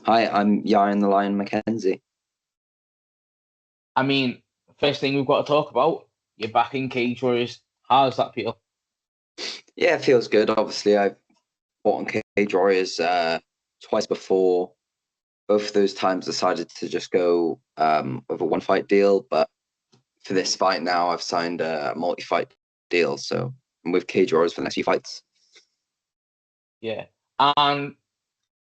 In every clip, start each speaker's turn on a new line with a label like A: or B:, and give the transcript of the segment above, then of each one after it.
A: Hi, I'm Ieuan Mackenzie.
B: I mean, first thing we've got to talk about, you're back in Cage Warriors. How does that feel?
A: Yeah, it feels good. Obviously, I've fought on Cage Warriors twice before. Both of those times decided to just go with a one fight deal, but for this fight now, I've signed a multi-fight deal. So I'm with Cage Warriors for the next few fights.
B: Yeah. And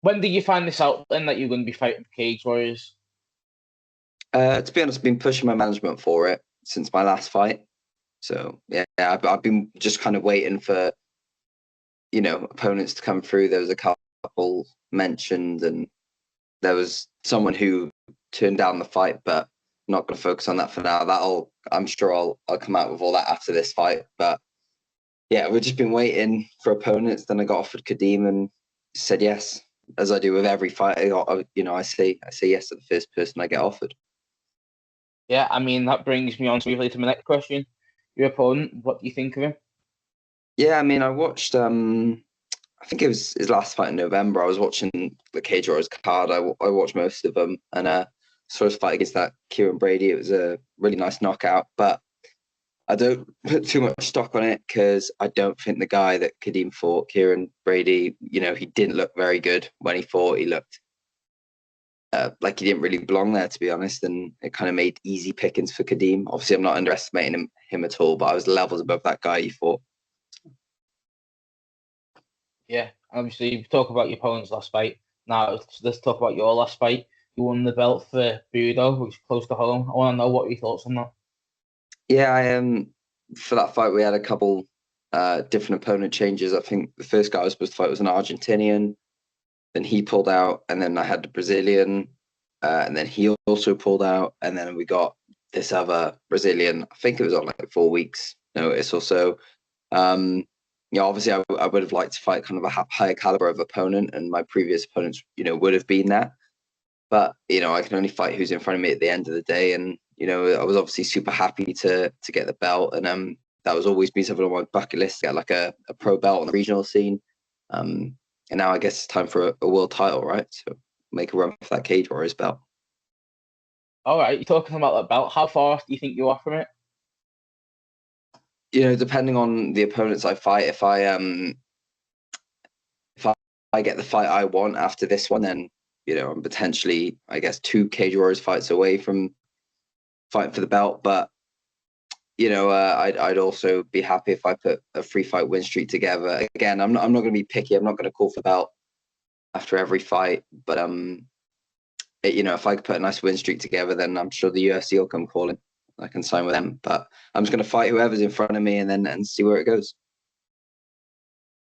B: when did you find this out then that you're going to be fighting for Cage Warriors?
A: To be honest, I've been pushing my management for it since my last fight. So yeah, I've been just kind of waiting for opponents to come through. There was a couple mentioned, and there was someone who turned down the fight, but I'm not going to focus on that for now. I'm sure I'll come out with all that after this fight. But yeah, we've just been waiting for opponents. Then I got offered Kadeem and said yes, as I do with every fight. I say yes to the first person I get offered.
B: Yeah, I mean, that brings me on swiftly to my next question. Your opponent, what do you think of him?
A: Yeah, I mean, I watched. I think it was his last fight in November. I was watching the Cage Warriors card. I watched most of them, and saw his fight against that Kieran Brady. It was a really nice knockout, but I don't put too much stock on it because I don't think the guy that Kadeem fought, Kieran Brady, he didn't look very good when he fought. He looked like he didn't really belong there, to be honest, and it kind of made easy pickings for Kadeem. Obviously, I'm not underestimating him at all, but I was levels above that guy he fought.
B: Yeah, obviously, you talk about your opponent's last fight. Now, let's talk about your last fight. You won the belt for Budo, which is close to home. I want to know what your thoughts on that.
A: Yeah, for that fight we had a couple different opponent changes. I think the first guy I was supposed to fight was an Argentinian, then he pulled out, and then I had the Brazilian, and then he also pulled out, and then we got this other Brazilian. I think it was on like 4 weeks notice or so. Um, obviously I would have liked to fight kind of a higher caliber of opponent, and my previous opponents, would have been that. But I can only fight who's in front of me at the end of the day, and I was obviously super happy to get the belt, and that was always been something on my bucket list to get like a pro belt on the regional scene. And now I guess it's time for a world title, right? So make a run for that Cage Warriors belt.
B: All right, you're talking about that belt. How far do you think you are from it?
A: Depending on the opponents I fight, if I get the fight I want after this one, then I'm potentially, I guess, two Cage Warriors fights away from fighting for the belt. But I'd also be happy if I put a 3 fight win streak together. Again, I'm not going to be picky. I'm not going to call for the belt after every fight. But if I could put a nice win streak together, then I'm sure the UFC will come calling. I can sign with them. But I'm just going to fight whoever's in front of me and see where it goes.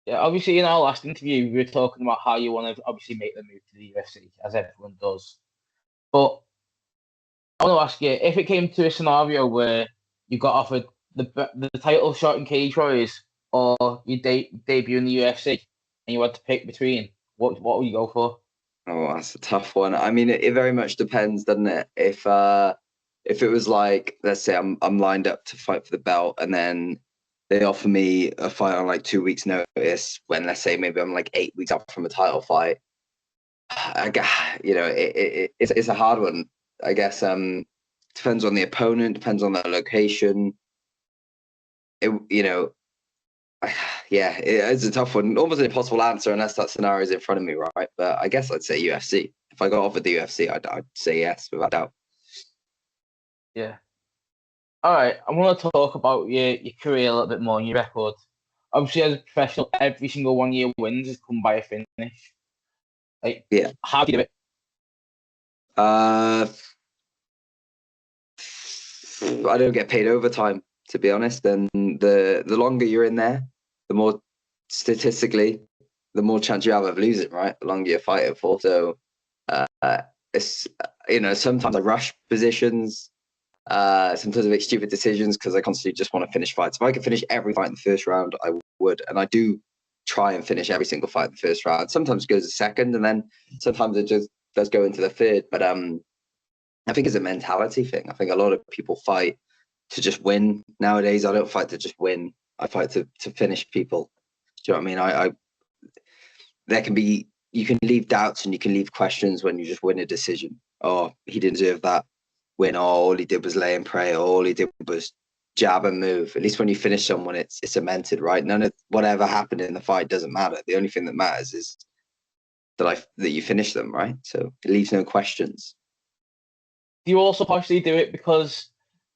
B: Yeah, obviously, in our last interview, we were talking about how you want to obviously make the move to the UFC, as everyone does. But I want to ask you, if it came to a scenario where you got offered the title shot in Cage Warriors or you debut in the UFC and you had to pick between, what would you go for?
A: Oh, that's a tough one. I mean, it very much depends, doesn't it? If it was like, let's say I'm lined up to fight for the belt, and then they offer me a fight on like 2 weeks' notice, when let's say maybe I'm like 8 weeks out from a title fight. It's a hard one. I guess depends on the opponent, depends on the location. It, you know, yeah, it's a tough one. Almost an impossible answer unless that scenario is in front of me, right? But I guess I'd say UFC. If I got offered the UFC, I'd say yes without doubt.
B: Yeah. All right, I want to talk about your career a little bit more and your record. Obviously, as a professional, every single one of your wins has come by a finish. Like,
A: Yeah.
B: how do you do it?
A: Uh, I don't get paid overtime, to be honest. And the longer you're in there, the more statistically, the more chance you have of losing, right? The longer you're fighting for. So uh, it's sometimes I rush positions. Sometimes I make stupid decisions because I constantly just want to finish fights. If I could finish every fight in the first round, I would, and I do try and finish every single fight in the first round. Sometimes it goes a second, and then sometimes it just does go into the third. But I think it's a mentality thing. I think a lot of people fight to just win nowadays. I don't fight to just win. I fight to finish people. Do you know what I mean? I there can be you can leave doubts and you can leave questions when you just win a decision. Oh, he didn't deserve that win. Oh, all he did was lay and pray. All he did was jab and move. At least when you finish someone, it's cemented, right? None of whatever happened in the fight doesn't matter. The only thing that matters is that you finish them, right? So it leaves no questions.
B: Do you also partially do it because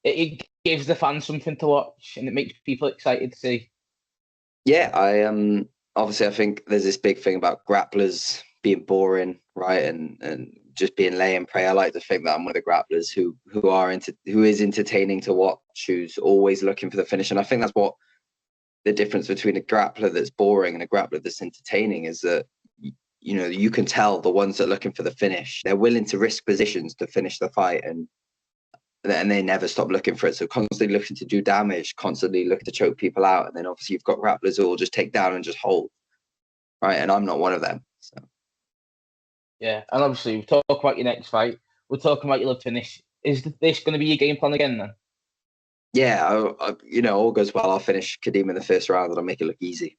B: it gives the fans something to watch and it makes people excited to see?
A: Yeah, obviously I think there's this big thing about grapplers being boring, right? And just being lay and pray. I like to think that I'm one of the grapplers who is entertaining to watch, who's always looking for the finish. And I think that's what the difference between a grappler that's boring and a grappler that's entertaining is that you can tell the ones that are looking for the finish. They're willing to risk positions to finish the fight, and they never stop looking for it. So constantly looking to do damage, constantly looking to choke people out. And then obviously you've got grapplers who will just take down and just hold, right? And I'm not one of them. So.
B: Yeah, and obviously we'll talk about your next fight. We're talking about your love finish. Is this going to be your game plan again then?
A: Yeah, all goes well. I'll finish Kadeem in the first round and I'll make it look easy.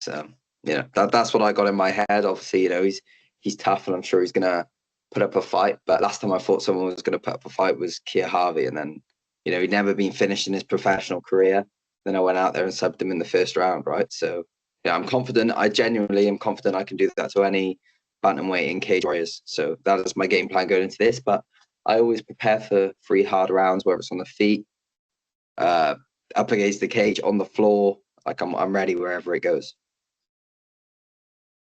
A: So, that's what I got in my head. Obviously, he's tough and I'm sure he's going to put up a fight. But last time I thought someone was going to put up a fight was Keir Harvey. And then, he'd never been finished in his professional career. Then I went out there and subbed him in the first round, right? So, yeah, I'm confident. I genuinely am confident I can do that to any bantamweight in Cage Warriors. So that is my game plan going into this. But I always prepare for 3 hard rounds, whether it's on the feet, up against the cage, on the floor. Like I'm ready wherever it goes.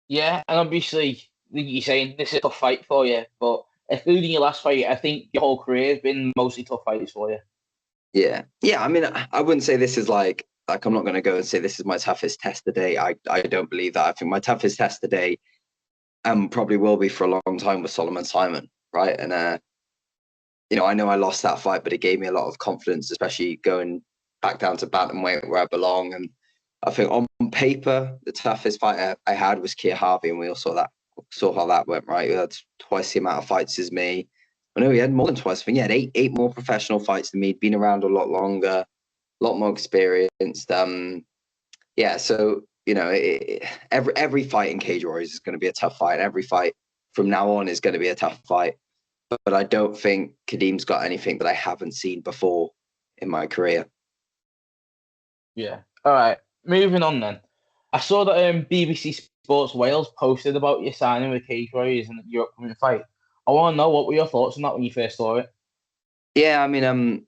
B: Yeah, and obviously you're saying this is a tough fight for you, but including your last fight, I think your whole career has been mostly tough fights for you.
A: Yeah. I mean, I wouldn't say this is like I'm not going to go and say this is my toughest test today. I don't believe that. I think my toughest test today, probably will be for a long time, with Solomon Simon, right? And I know I lost that fight, but it gave me a lot of confidence, especially going back down to bantamweight where I belong. And I think on paper, the toughest fight I had was Keir Harvey, and we all saw how that went, right? We had twice the amount of fights as me. I know he had more than twice. I think he had eight more professional fights than me. He'd been around a lot longer, a lot more experienced. Yeah, so every fight in Cage Warriors is going to be a tough fight. Every fight from now on is going to be a tough fight. But I don't think Kadeem's got anything that I haven't seen before in my career.
B: Yeah. All right. Moving on then. I saw that BBC Sports Wales posted about you signing with Cage Warriors and your upcoming fight. I want to know, what were your thoughts on that when you first saw it?
A: Yeah, I mean,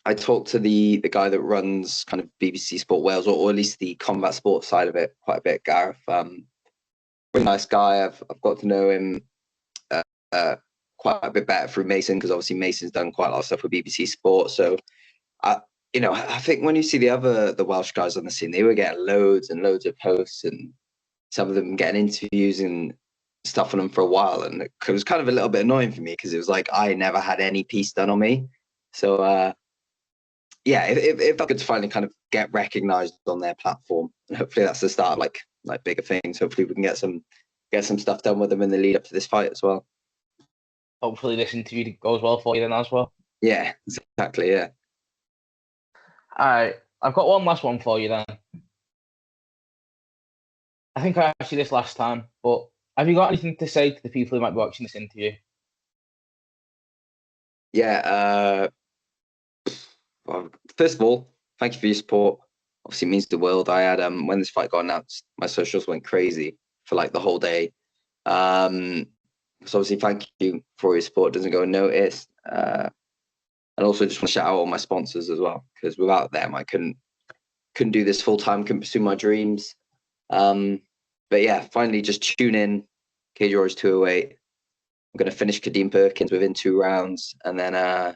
A: I talked to the guy that runs kind of BBC Sport Wales, or at least the combat sports side of it, quite a bit. Gareth, really nice guy. I've got to know him quite a bit better through Mason, because obviously Mason's done quite a lot of stuff with BBC Sport. So I think when you see the Welsh guys on the scene, they were getting loads and loads of posts, and some of them getting interviews and stuff on them for a while, and it was kind of a little bit annoying for me, because it was like I never had any piece done on me. So yeah, if I could finally kind of get recognised on their platform, and hopefully that's the start of like bigger things. Hopefully we can get some stuff done with them in the lead up to this fight as well.
B: Hopefully this interview goes well for you then as well.
A: Yeah, exactly. Yeah.
B: All right. I've got one last one for you then. I think I asked you this last time, but have you got anything to say to the people who might be watching this interview?
A: Yeah. Well, first of all, thank you for your support. Obviously, it means the world. I had when this fight got announced, my socials went crazy for like the whole day. So obviously, thank you for your support. It doesn't go unnoticed. And also just want to shout out all my sponsors as well, because without them, I couldn't do this full time, couldn't pursue my dreams. But yeah, finally, just tune in. Cage Warriors 208. I'm going to finish Kadeem Perkins within 2 rounds, and then I'm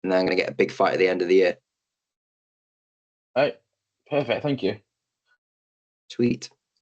A: going to get a big fight at the end of the year.
B: All right. Perfect. Thank you.
A: Sweet.